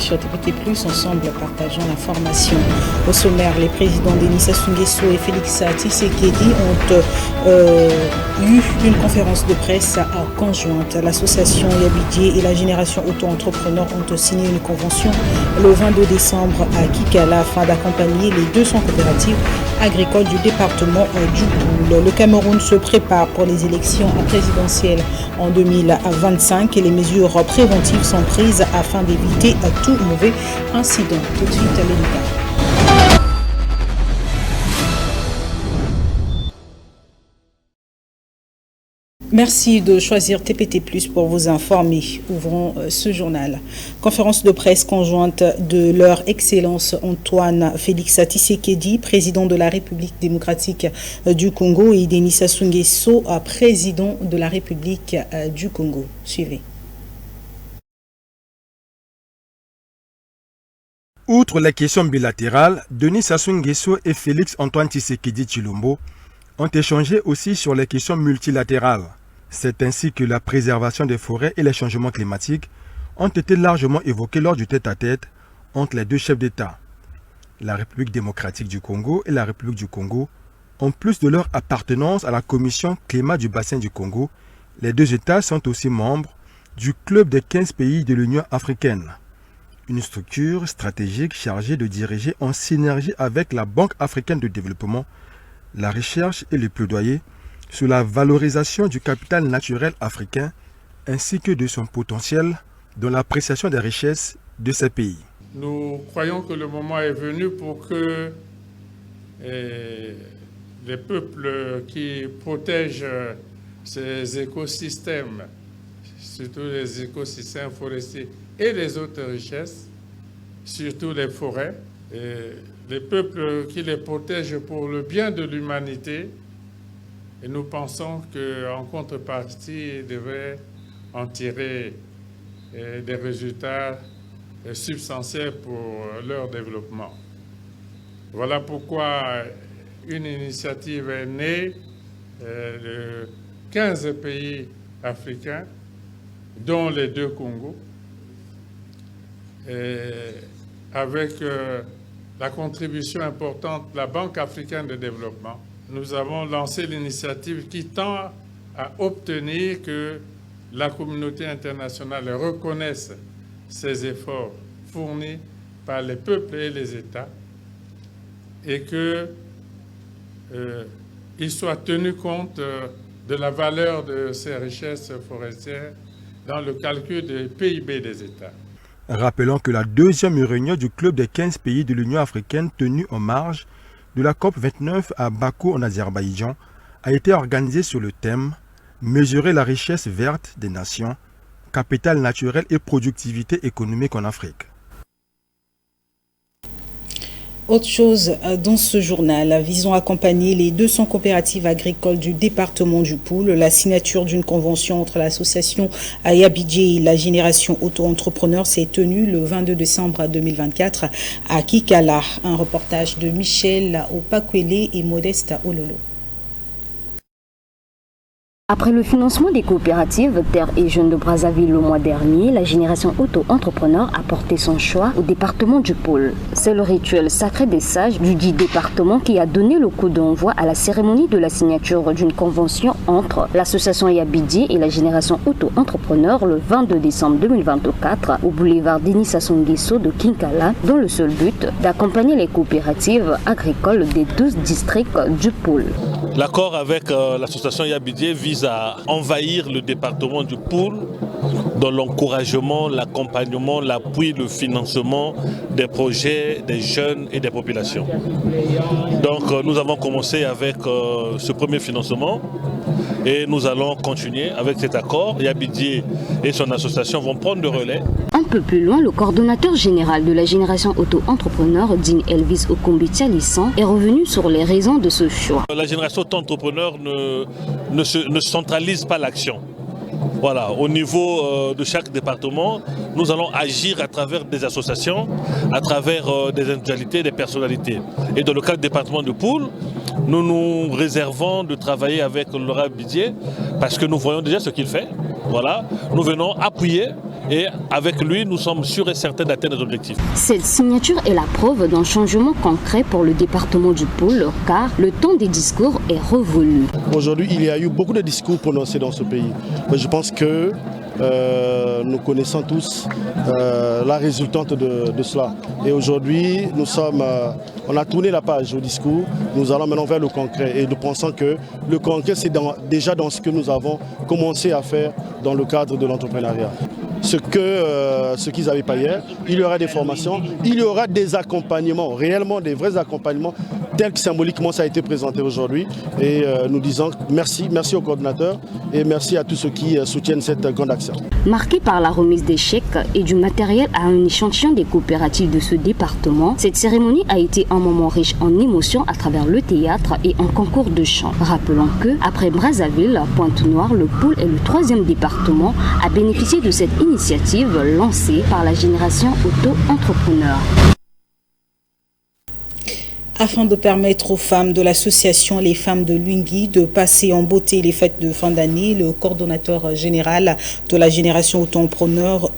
sur TPT+, ensemble partageant l'information. Au sommaire, les présidents Denis Sassou Nguesso et Félix Tshisekedi ont eu une conférence de presse conjointe. L'association Yabidie et la génération auto-entrepreneurs ont signé une convention le 22 décembre à Kikala afin d'accompagner les 200 coopératives agricoles du département du Poul. Le Cameroun se prépare pour les élections présidentielles en 2025 et les mesures préventives sont prises afin d'éviter tout mauvais incident. Tout de suite à l'État. Merci de choisir TPT+, pour vous informer. Ouvrons ce journal. Conférence de presse conjointe de leur Excellence Antoine Félix Tshisekedi, président de la République démocratique du Congo, et Denis Sassou Nguesso, président de la République du Congo. Suivez. Outre les questions bilatérales, Denis Sassou Nguesso et Félix Antoine Tshisekedi Tshilombo ont échangé aussi sur les questions multilatérales. C'est ainsi que la préservation des forêts et les changements climatiques ont été largement évoqués lors du tête-à-tête entre les deux chefs d'État. La République démocratique du Congo et la République du Congo, en plus de leur appartenance à la Commission climat du bassin du Congo, les deux États sont aussi membres du club des 15 pays de l'Union africaine. Une structure stratégique chargée de diriger en synergie avec la Banque africaine de développement la recherche et le plaidoyer sur la valorisation du capital naturel africain ainsi que de son potentiel dans l'appréciation des richesses de ces pays. Nous croyons que le moment est venu pour que les peuples qui protègent ces écosystèmes, surtout les écosystèmes forestiers et les autres richesses, surtout les forêts, les peuples qui les protègent pour le bien de l'humanité, et nous pensons qu'en contrepartie, ils devraient en tirer des résultats substantiels pour leur développement. Voilà pourquoi une initiative est née de 15 pays africains, dont les deux Congos, avec la contribution importante de la Banque africaine de développement. Nous avons lancé l'initiative qui tend à obtenir que la communauté internationale reconnaisse ces efforts fournis par les peuples et les États et qu'il soit tenu compte de la valeur de ces richesses forestières dans le calcul des PIB des États. Rappelons que la deuxième réunion du club des 15 pays de l'Union africaine tenue en marge de la COP29 à Bakou en Azerbaïdjan a été organisée sur le thème « Mesurer la richesse verte des nations, capital naturel et productivité économique en Afrique ». Autre chose dans ce journal, visant à accompagner les 200 coopératives agricoles du département du Poul, la signature d'une convention entre l'association Yabidie et la génération auto-entrepreneur s'est tenue le 22 décembre 2024 à Kikala. Un reportage de Michel Opakwele et Modeste Ololo. Après le financement des coopératives Terre et Jeunes de Brazzaville le mois dernier, la génération auto-entrepreneur a porté son choix au département du Pôle. C'est le rituel sacré des sages du dit département qui a donné le coup d'envoi à la cérémonie de la signature d'une convention entre l'association Yabidie et la génération auto-entrepreneur le 22 décembre 2024 au boulevard Denis Sassou Nguesso de Kinkala, dans le seul but d'accompagner les coopératives agricoles des 12 districts du Pôle. L'accord avec l'association Yabidie vise à envahir le département du Poul dans l'encouragement, l'accompagnement, l'appui, le financement des projets, des jeunes et des populations. Donc nous avons commencé avec ce premier financement et nous allons continuer avec cet accord. Yabidie et son association vont prendre le relais. Un peu plus loin, le coordonnateur général de la génération auto-entrepreneur, Dean Elvis Okombi-Tialissan, est revenu sur les raisons de ce choix. La génération auto-entrepreneur ne centralise pas l'action. Voilà, au niveau de chaque département, nous allons agir à travers des associations, à travers des individualités, des personnalités. Et dans le cadre du département de Poul, nous nous réservons de travailler avec Laurent Bidier parce que nous voyons déjà ce qu'il fait. Voilà, nous venons appuyer et avec lui, nous sommes sûrs et certains d'atteindre nos objectifs. Cette signature est la preuve d'un changement concret pour le département du Pôle, car le temps des discours est révolu. Aujourd'hui, il y a eu beaucoup de discours prononcés dans ce pays. Mais je pense que nous connaissons tous la résultante de cela. Et aujourd'hui, on a tourné la page au discours, nous allons maintenant vers le concret. Et nous pensons que le concret, c'est déjà dans ce que nous avons commencé à faire dans le cadre de l'entrepreneuriat. Ce qu'ils n'avaient pas hier, il y aura des formations, il y aura des accompagnements, réellement des vrais accompagnements, tels que symboliquement ça a été présenté aujourd'hui. Et nous disons merci au coordinateur et merci à tous ceux qui soutiennent cette grande action. Marquée par la remise des chèques et du matériel à un échantillon des coopératives de ce département, cette cérémonie a été un moment riche en émotions à travers le théâtre et un concours de chant. Rappelons que, après Brazzaville, Pointe-Noire, le Pôle est le 3e département à bénéficier de cette initiative lancée par la génération auto-entrepreneur. Afin de permettre aux femmes de l'association Les Femmes de Lwingui de passer en beauté les fêtes de fin d'année, le coordonnateur général de la génération auto-entrepreneur,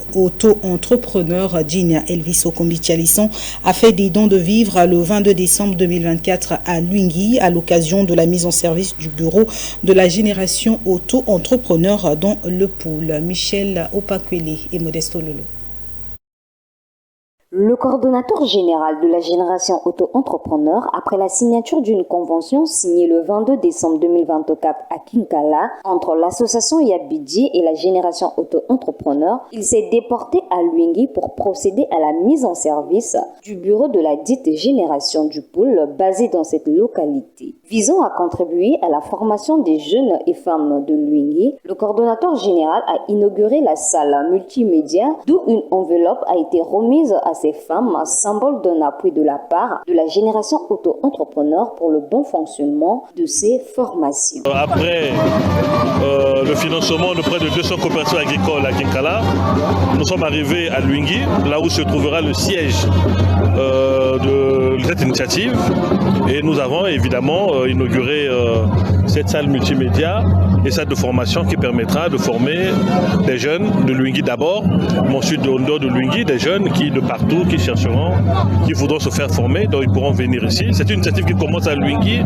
Digne Elvis Okombi-Tchalisson, a fait des dons de vivres le 22 décembre 2024 à Lwingui à l'occasion de la mise en service du bureau de la génération auto-entrepreneur dans le Pôle. Michel Opakwele et Modesto Lolo. Le coordonnateur général de la génération auto-entrepreneur, après la signature d'une convention signée le 22 décembre 2024 à Kinkala entre l'association Yabidji et la génération auto-entrepreneur, il s'est déporté à Lwingui pour procéder à la mise en service du bureau de la dite génération du Pôle basé dans cette localité. Visant à contribuer à la formation des jeunes et femmes de Lwingui, le coordonnateur général a inauguré la salle multimédia d'où une enveloppe a été remise à ces femmes, symbole d'un appui de la part de la génération auto-entrepreneur pour le bon fonctionnement de ces formations. Après le financement de près de 200 coopératives agricoles à Kinkala, nous sommes arrivés à Lwingui, là où se trouvera le siège de cette initiative, et nous avons évidemment inauguré cette salle multimédia et salle de formation qui permettra de former des jeunes de Lwingui d'abord, mais ensuite en dehors de Lwingui, des jeunes qui de partout, qui chercheront, qui voudront se faire former, donc ils pourront venir ici. C'est une initiative qui commence à Lwingui,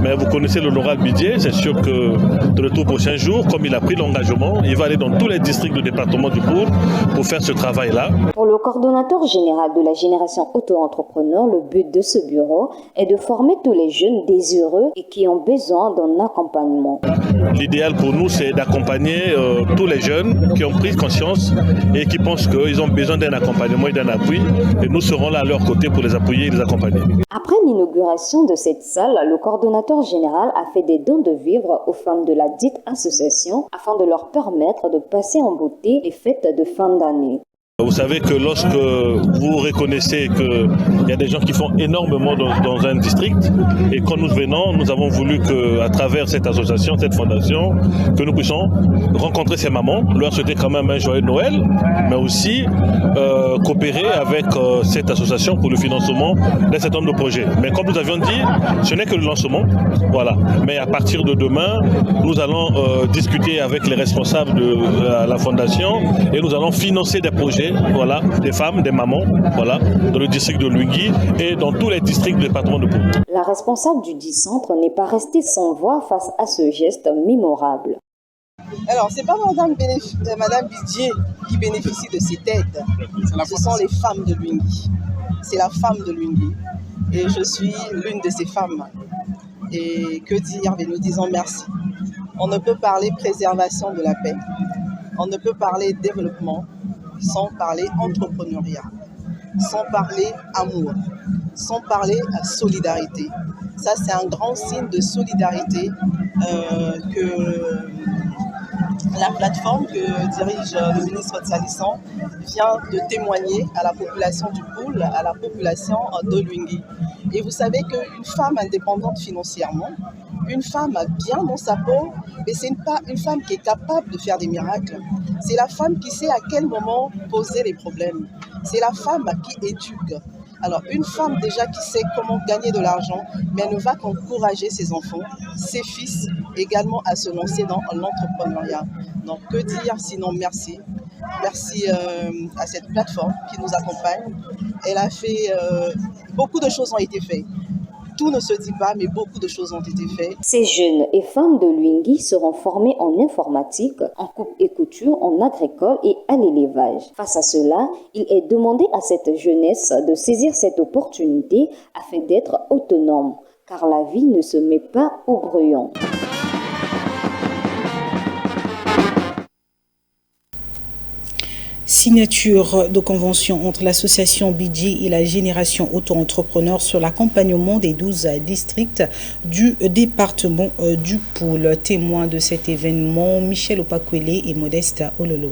mais vous connaissez l'honorable Bidier, c'est sûr que dans les tout prochains jours, comme il a pris l'engagement, il va aller dans tous les districts du département du Pôle pour faire ce travail-là. Pour le coordonnateur général de la génération auto-entrepreneur, le but de ce bureau est de former tous les jeunes désireux et qui ont besoin d'un accompagnement. L'idéal pour nous, c'est d'accompagner tous les jeunes qui ont pris conscience et qui pensent qu'ils ont besoin d'un accompagnement et d'un appui. Et nous serons là à leur côté pour les appuyer et les accompagner. Après l'inauguration de cette salle, le coordonnateur général a fait des dons de vivres aux femmes de la dite association afin de leur permettre de passer en beauté les fêtes de fin d'année. Vous savez que lorsque vous reconnaissez qu'il y a des gens qui font énormément dans un district, et quand nous venons, nous avons voulu qu'à travers cette association, cette fondation, que nous puissions rencontrer ces mamans, leur souhaiter quand même un joyeux Noël, mais aussi coopérer avec cette association pour le financement d'un certain nombre de projets. Mais comme nous avions dit, ce n'est que le lancement, voilà. Mais à partir de demain, nous allons discuter avec les responsables de la fondation et nous allons financer des projets. Voilà, des femmes, des mamans, voilà, dans le district de Lwingui et dans tous les districts du département de Pôle. La responsable du dit centre n'est pas restée sans voix face à ce geste mémorable. Alors, ce n'est pas Madame Bidier qui bénéficie de cette aide, ce sont les femmes de Lwingui. C'est la femme de Lwingui et je suis l'une de ces femmes. Et que dire, nous disons merci. On ne peut parler préservation de la paix, on ne peut parler développement sans parler entrepreneuriat, sans parler amour, sans parler solidarité. Ça, c'est un grand signe de solidarité que la plateforme que dirige le ministre Tchalisson vient de témoigner à la population du Pôle, à la population de Lwingui. Et vous savez qu'une femme indépendante financièrement, une femme bien dans sa peau, mais ce n'est pas une femme qui est capable de faire des miracles. C'est la femme qui sait à quel moment poser les problèmes. C'est la femme qui éduque. Alors, une femme déjà qui sait comment gagner de l'argent, mais elle ne va qu'encourager ses enfants, ses fils également à se lancer dans l'entrepreneuriat. Donc, que dire sinon merci. Merci à cette plateforme qui nous accompagne. Elle a fait, beaucoup de choses ont été faites. Tout ne se dit pas, mais beaucoup de choses ont été faites. Ces jeunes et femmes de Luingui seront formés en informatique, en coupe et couture, en agricole et à l'élevage. Face à cela, il est demandé à cette jeunesse de saisir cette opportunité afin d'être autonome, car la vie ne se met pas au brouillon. Signature de convention entre l'association Bidji et la génération auto-entrepreneur sur l'accompagnement des 12 districts du département du Poul. Témoin de cet événement, Michel Opakwele et Modeste Ololo.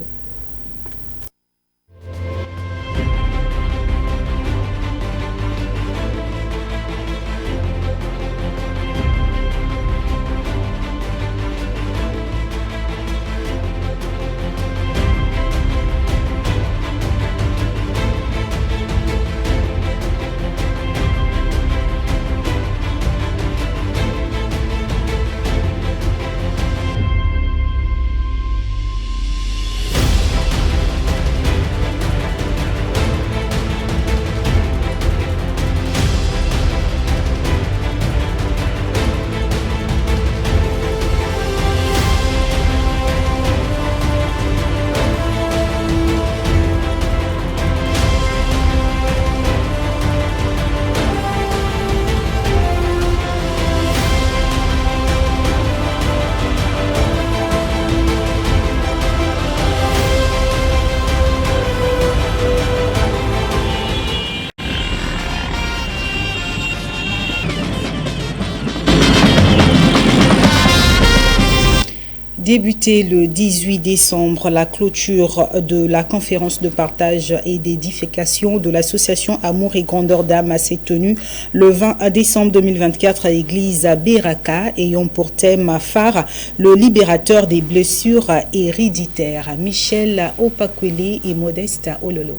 Débuté le 18 décembre, la clôture de la conférence de partage et d'édification de l'association Amour et Grandeur d'âme s'est tenue le 20 décembre 2024 à l'église Beraka, ayant pour thème phare le libérateur des blessures héréditaires. Michel Opakwele et Modeste Ololo.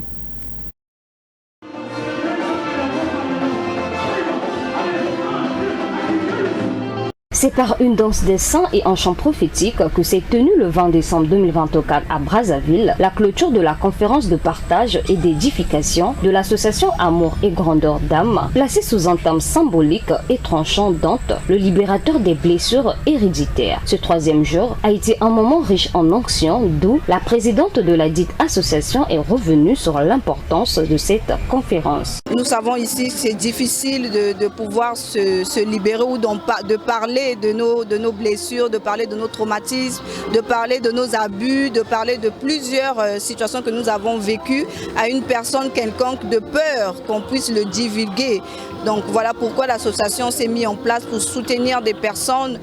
C'est par une danse des saints et un chant prophétique que s'est tenue le 20 décembre 2024 à Brazzaville la clôture de la conférence de partage et d'édification de l'association Amour et Grandeur d'âme, placée sous un thème symbolique et transcendante, le libérateur des blessures héréditaires. Ce troisième jour a été un moment riche en onction, d'où la présidente de la dite association est revenue sur l'importance de cette conférence. Nous savons ici que c'est difficile de pouvoir se libérer ou de parler de nos blessures, de parler de nos traumatismes, de parler de nos abus, de parler de plusieurs situations que nous avons vécues à une personne quelconque, de peur qu'on puisse le divulguer. Donc voilà pourquoi l'association s'est mise en place pour soutenir des personnes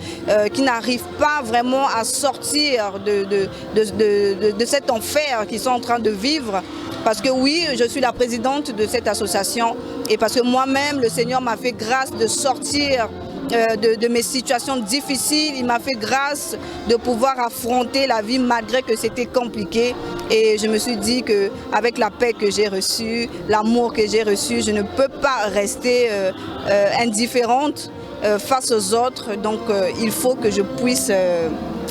qui n'arrivent pas vraiment à sortir de cet enfer qu'ils sont en train de vivre. Parce que oui, je suis la présidente de cette association et parce que moi-même, le Seigneur m'a fait grâce de sortir de mes situations difficiles. Il m'a fait grâce de pouvoir affronter la vie malgré que c'était compliqué. Et je me suis dit qu'avec la paix que j'ai reçue, l'amour que j'ai reçu, je ne peux pas rester indifférente face aux autres. Donc il faut que je puisse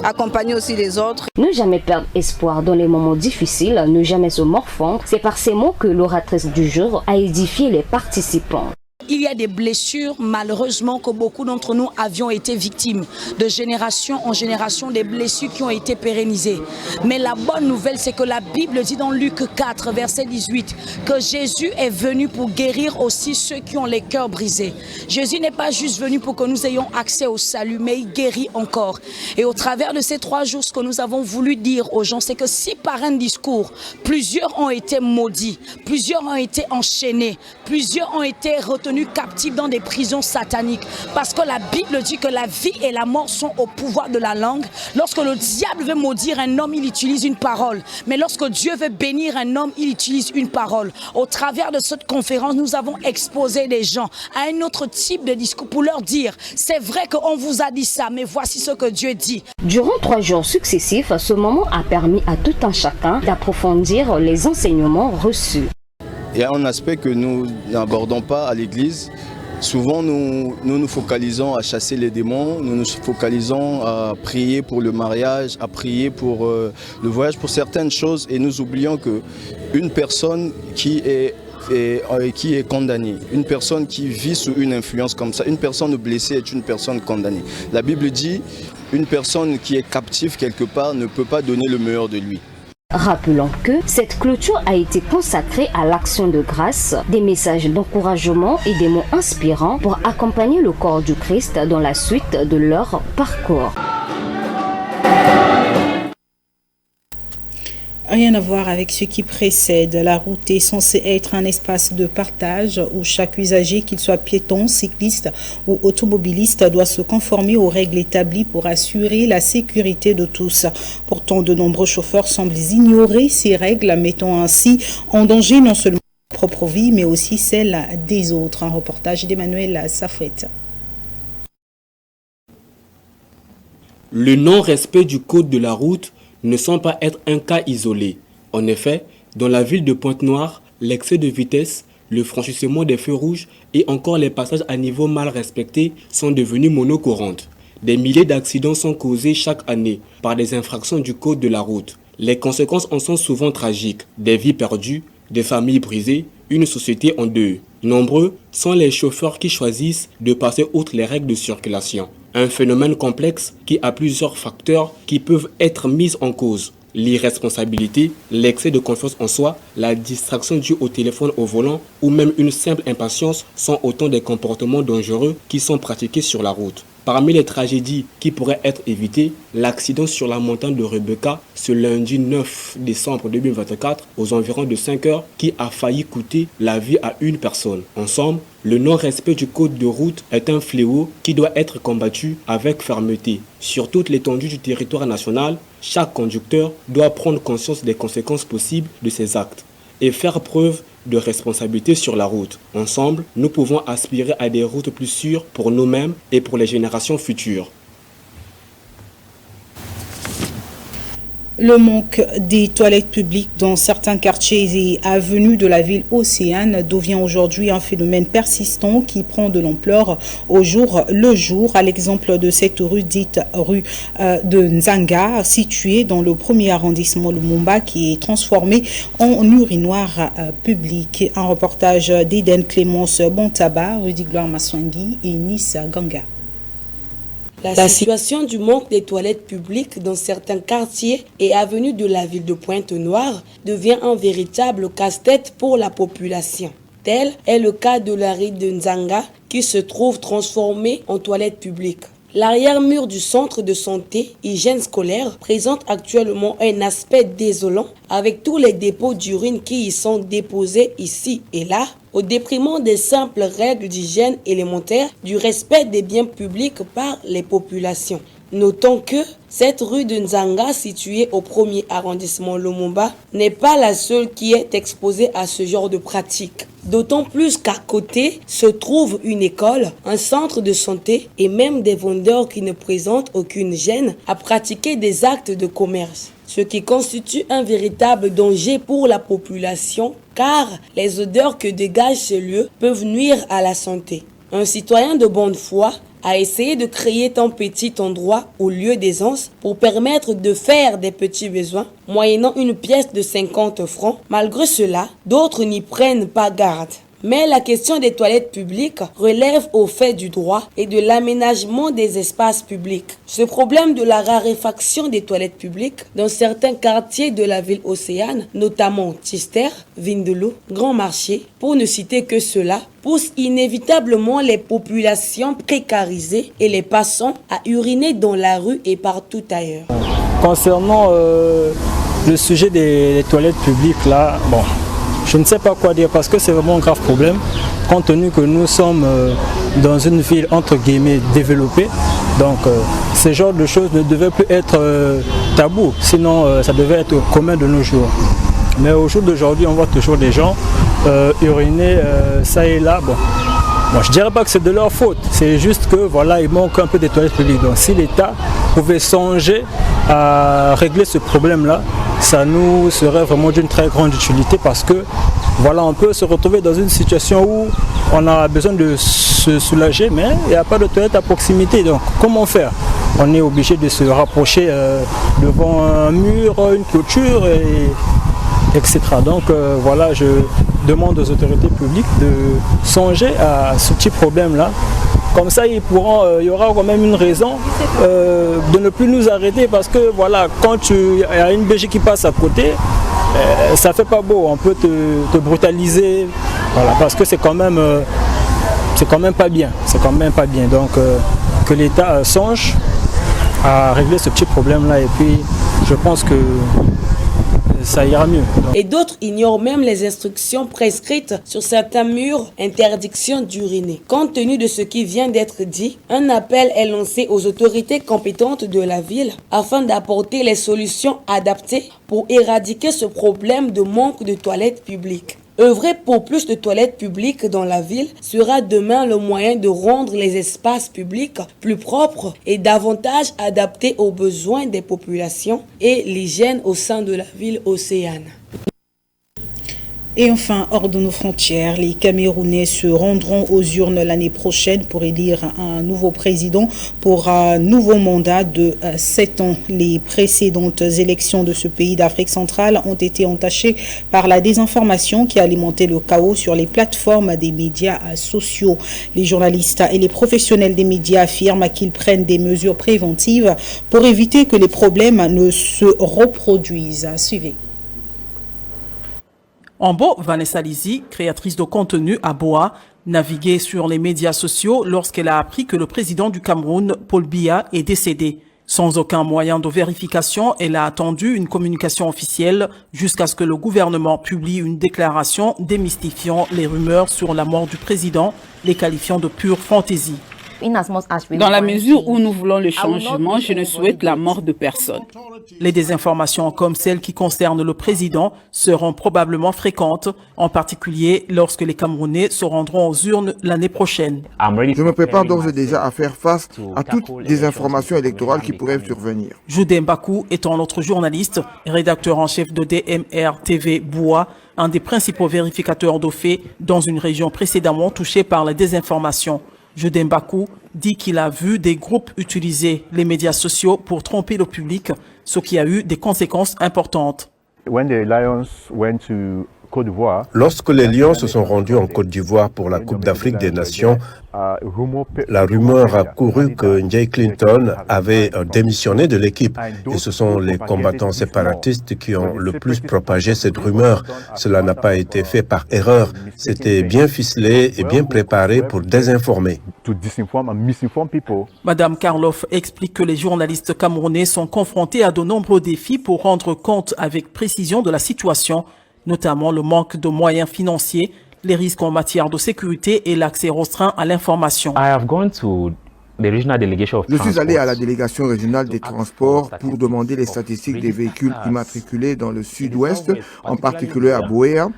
accompagner aussi les autres. Ne jamais perdre espoir dans les moments difficiles, ne jamais se morfondre. C'est par ces mots que l'oratrice du jour a édifié les participants. Il y a des blessures, malheureusement, que beaucoup d'entre nous avions été victimes. De génération en génération, des blessures qui ont été pérennisées. Mais la bonne nouvelle, c'est que la Bible dit dans Luc 4, verset 18, que Jésus est venu pour guérir aussi ceux qui ont les cœurs brisés. Jésus n'est pas juste venu pour que nous ayons accès au salut, mais il guérit encore. Et au travers de ces 3 jours, ce que nous avons voulu dire aux gens, c'est que si par un discours, plusieurs ont été maudits, plusieurs ont été enchaînés, plusieurs ont été retenus captifs dans des prisons sataniques, parce que la Bible dit que la vie et la mort sont au pouvoir de la langue. Lorsque le diable veut maudire un homme, il utilise une parole, mais lorsque Dieu veut bénir un homme, il utilise une parole. Au travers de cette conférence, nous avons exposé des gens à un autre type de discours pour leur dire, c'est vrai qu'on vous a dit ça, mais voici ce que Dieu dit. Durant 3 jours successifs, ce moment a permis à tout un chacun d'approfondir les enseignements reçus. Il y a un aspect que nous n'abordons pas à l'église, Souvent, nous nous focalisons à chasser les démons, nous nous focalisons à prier pour le mariage, à prier pour le voyage, pour certaines choses, et nous oublions qu'une personne qui est condamnée, une personne qui vit sous une influence comme ça, une personne blessée est une personne condamnée. La Bible dit, une personne qui est captive quelque part ne peut pas donner le meilleur de lui. Rappelons que cette clôture a été consacrée à l'action de grâce, des messages d'encouragement et des mots inspirants pour accompagner le corps du Christ dans la suite de leur parcours. Rien à voir avec ce qui précède. La route est censée être un espace de partage où chaque usager, qu'il soit piéton, cycliste ou automobiliste, doit se conformer aux règles établies pour assurer la sécurité de tous. Pourtant, de nombreux chauffeurs semblent ignorer ces règles, mettant ainsi en danger non seulement leur propre vie, mais aussi celle des autres. Un reportage d'Emmanuel Safouette. Le non-respect du code de la route ne semble pas être un cas isolé. En effet, dans la ville de Pointe-Noire, l'excès de vitesse, le franchissement des feux rouges et encore les passages à niveau mal respectés sont devenus monocourantes. Des milliers d'accidents sont causés chaque année par des infractions du code de la route. Les conséquences en sont souvent tragiques. Des vies perdues, des familles brisées, une société en deuil. Nombreux sont les chauffeurs qui choisissent de passer outre les règles de circulation. Un phénomène complexe qui a plusieurs facteurs qui peuvent être mis en cause. L'irresponsabilité, l'excès de confiance en soi, la distraction due au téléphone au volant ou même une simple impatience sont autant des comportements dangereux qui sont pratiqués sur la route. Parmi les tragédies qui pourraient être évitées, l'accident sur la montagne de Rebecca ce lundi 9 décembre 2024 aux environs de 5 heures qui a failli coûter la vie à une personne. Ensemble, le non-respect du code de route est un fléau qui doit être combattu avec fermeté. Sur toute l'étendue du territoire national, chaque conducteur doit prendre conscience des conséquences possibles de ses actes et faire preuve de responsabilité sur la route. Ensemble, nous pouvons aspirer à des routes plus sûres pour nous-mêmes et pour les générations futures. Le manque des toilettes publiques dans certains quartiers et avenues de la ville Océane devient aujourd'hui un phénomène persistant qui prend de l'ampleur au jour le jour, à l'exemple de cette rue dite rue de Nzanga, située dans le 1er arrondissement Lumumba, qui est transformée en urinoir public. Un reportage d'Eden Clémence Bontaba, Rudy Gloire Maswangi et Nice Ganga. La situation du manque des toilettes publiques dans certains quartiers et avenues de la ville de Pointe-Noire devient un véritable casse-tête pour la population. Tel est le cas de la rue de Nzanga qui se trouve transformée en toilette publique. L'arrière-mur du centre de santé hygiène scolaire présente actuellement un aspect désolant avec tous les dépôts d'urine qui y sont déposés ici et là, au déprimant des simples règles d'hygiène élémentaire du respect des biens publics par les populations. Notons que cette rue de Nzanga, située au 1er arrondissement Lumumba, n'est pas la seule qui est exposée à ce genre de pratique. D'autant plus qu'à côté se trouve une école, un centre de santé et même des vendeurs qui ne présentent aucune gêne à pratiquer des actes de commerce. Ce qui constitue un véritable danger pour la population car les odeurs que dégagent ces lieux peuvent nuire à la santé. Un citoyen de bonne foi a essayé de créer un petit endroit au lieu d'aisance pour permettre de faire des petits besoins, moyennant une pièce de 50 francs. Malgré cela, d'autres n'y prennent pas garde. Mais la question des toilettes publiques relève au fait du droit et de l'aménagement des espaces publics. Ce problème de la raréfaction des toilettes publiques dans certains quartiers de la ville Océane, notamment Tister, Vindelo, Grand Marché, pour ne citer que cela, pousse inévitablement les populations précarisées et les passants à uriner dans la rue et partout ailleurs. Concernant le sujet des toilettes publiques, là, bon, je ne sais pas quoi dire parce que c'est vraiment un grave problème, compte tenu que nous sommes dans une ville entre guillemets développée. Donc ce genre de choses ne devait plus être tabou, sinon ça devait être commun de nos jours. Mais au jour d'aujourd'hui, on voit toujours des gens uriner ça et là. Bon, je ne dirais pas que c'est de leur faute, c'est juste que voilà, il manque un peu des toilettes publiques. Donc si l'État pouvait songer à régler ce problème-là, ça nous serait vraiment d'une très grande utilité parce que voilà, on peut se retrouver dans une situation où on a besoin de se soulager, mais il n'y a pas de toilette à proximité. Donc comment faire? On est obligé de se rapprocher devant un mur, une clôture, etc. Donc voilà, je demande aux autorités publiques de songer à ce petit problème-là. Comme ça, il y aura quand même une raison de ne plus nous arrêter parce que voilà, quand il y a une BG qui passe à côté, ça fait pas beau, on peut te brutaliser, voilà, parce que c'est quand même pas bien, Donc que l'État songe à régler ce petit problème-là et puis je pense que ça ira mieux. Et d'autres ignorent même les instructions prescrites sur certains murs, interdiction d'uriner. Compte tenu de ce qui vient d'être dit, un appel est lancé aux autorités compétentes de la ville afin d'apporter les solutions adaptées pour éradiquer ce problème de manque de toilettes publiques. Œuvrer pour plus de toilettes publiques dans la ville sera demain le moyen de rendre les espaces publics plus propres et davantage adaptés aux besoins des populations et l'hygiène au sein de la ville océane. Et enfin, hors de nos frontières, les Camerounais se rendront aux urnes l'année prochaine pour élire un nouveau président pour un nouveau mandat de 7 ans. Les précédentes élections de ce pays d'Afrique centrale ont été entachées par la désinformation qui a alimenté le chaos sur les plateformes des médias sociaux. Les journalistes et les professionnels des médias affirment qu'ils prennent des mesures préventives pour éviter que les problèmes ne se reproduisent. Suivez. Ambo Vanessa Lizi, créatrice de contenu à Boa, naviguait sur les médias sociaux lorsqu'elle a appris que le président du Cameroun, Paul Biya, est décédé. Sans aucun moyen de vérification, elle a attendu une communication officielle jusqu'à ce que le gouvernement publie une déclaration démystifiant les rumeurs sur la mort du président, les qualifiant de pure fantaisie. Dans la mesure où nous voulons le changement, je ne souhaite la mort de personne. Les désinformations comme celles qui concernent le président seront probablement fréquentes, en particulier lorsque les Camerounais se rendront aux urnes l'année prochaine. Je me prépare d'ores et déjà à faire face à toutes les informations électorales qui pourraient survenir. Jude Mbakou étant notre journaliste, rédacteur en chef de DMR TV Boa, un des principaux vérificateurs de faits dans une région précédemment touchée par la désinformation. Jude Mbakou dit qu'il a vu des groupes utiliser les médias sociaux pour tromper le public, ce qui a eu des conséquences importantes. Lorsque les Lions se sont rendus en Côte d'Ivoire pour la Coupe d'Afrique des Nations, la rumeur a couru que Njai Clinton avait démissionné de l'équipe. Et ce sont les combattants séparatistes qui ont le plus propagé cette rumeur. Cela n'a pas été fait par erreur. C'était bien ficelé et bien préparé pour désinformer. Madame Karloff explique que les journalistes camerounais sont confrontés à de nombreux défis pour rendre compte avec précision de la situation, notamment le manque de moyens financiers, les risques en matière de sécurité et l'accès restreint à l'information. Je suis allé à la délégation régionale des transports pour demander les statistiques des véhicules immatriculés dans le sud-ouest, en particulier à Bouéa.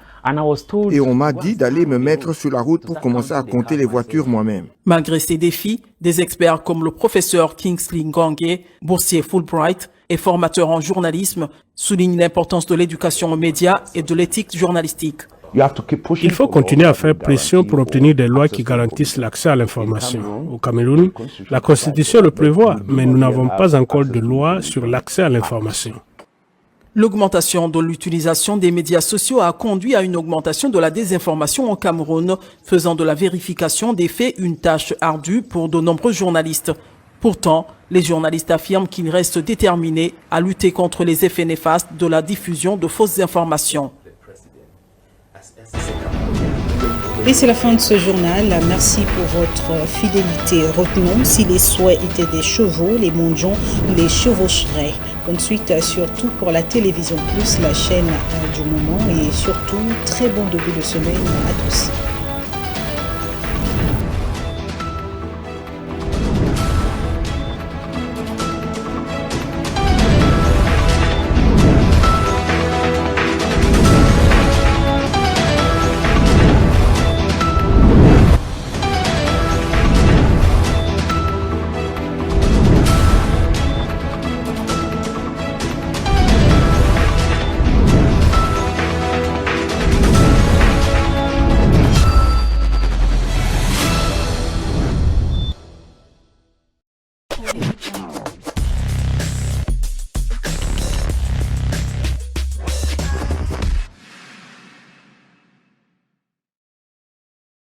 Et on m'a dit d'aller me mettre sur la route pour commencer à compter les voitures moi-même. Malgré ces défis, des experts comme le professeur Kingsley Ngangue, boursier Fulbright et formateur en journalisme, soulignent l'importance de l'éducation aux médias et de l'éthique journalistique. Il faut continuer à faire pression pour obtenir des lois qui garantissent l'accès à l'information. Au Cameroun, la Constitution le prévoit, mais nous n'avons pas encore de loi sur l'accès à l'information. L'augmentation de l'utilisation des médias sociaux a conduit à une augmentation de la désinformation au Cameroun, faisant de la vérification des faits une tâche ardue pour de nombreux journalistes. Pourtant, les journalistes affirment qu'ils restent déterminés à lutter contre les effets néfastes de la diffusion de fausses informations. Et c'est la fin de ce journal. Merci pour votre fidélité. Retenons, si les souhaits étaient des chevaux, les mondiaux les chevaucheraient. Bonne suite surtout pour la télévision plus, la chaîne du moment. Et surtout, très bon début de semaine à tous.